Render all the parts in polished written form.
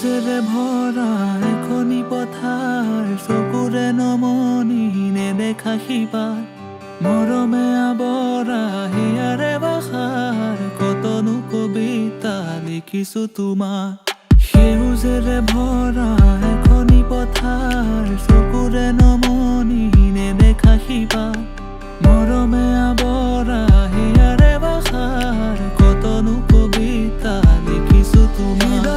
সেউজেৰে ভৰা এখনি পথাৰ, চকুৰে নমনি নেদেখা সিপাৰ, মৰমে আৱৰা হিয়াৰে বাসাৰ, কতনো কবিতা লিখিছো তোমাৰ। সেউজেৰে ভৰা এখনি পথাৰ, চকুৰে নমনি নেদেখা সিপাৰ, মৰমে আৱৰা হিয়াৰে বাসাৰ, কতনো কবিতা লিখিছো তোমাৰ।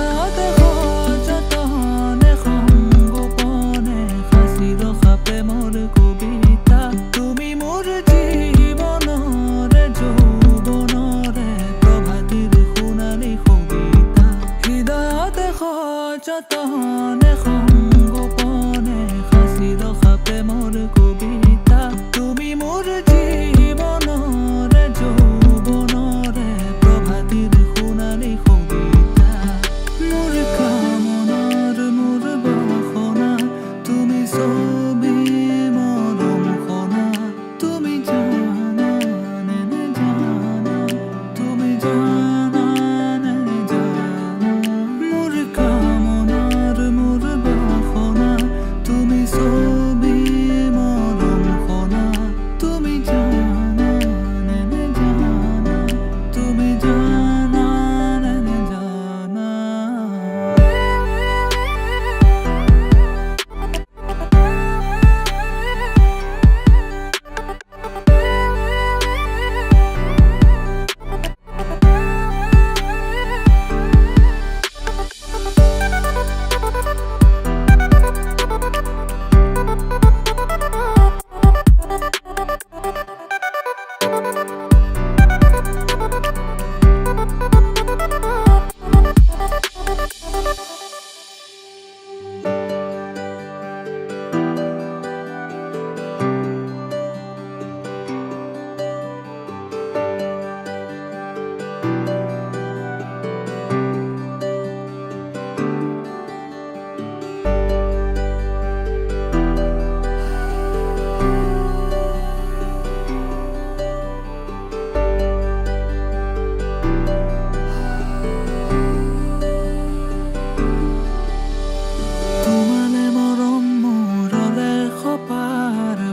যতনে সংগোপনে সাঁচি ৰখা প্ৰেমৰ কবিতা, তুমি মোৰ জীৱনৰে যৌৱনৰে প্ৰভাতিৰ সোণালী কবিতা। মোৰ কামনাৰ মোৰ বাসনা, তুমি ছবি মৰম খনা, তুমি জানা নে নেজানা, তুমি জানা নে নেজানা। মোৰ মোৰ বাসনা, তুমি ছবি মৰম খনা, তুমি জানা নে নেজানা, তুমি জানা নে নেজানা।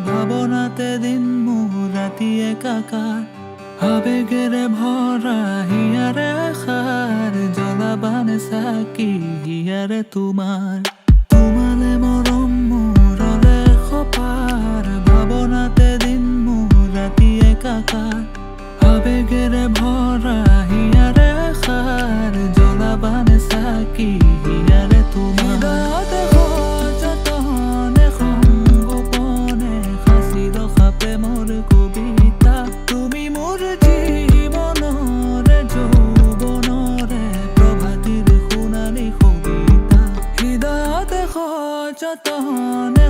ভাৱনাতে দিন মোৰ ৰাতি একাকাৰ, আবেগেৰে ভৰা হিয়াৰে আশাৰ, জ্বলাবানে চাকি হিয়াৰে তোমাৰ। তোমালে মৰম মোৰলে সপাৰ, ভাৱনাতে দিন মোৰ ৰাতি একাকাৰ, আবেগেৰে ভৰা হিয়াৰে আশাৰ, জ্বলাবানে চাকি হিয়াৰে তোমাৰ। প্ৰেমৰ কবিতা, তুমি মোৰ জীৱনৰে যৌৱনৰে প্ৰভাতিৰ সোণালী কবিতা। হৃদয়তে সযতনে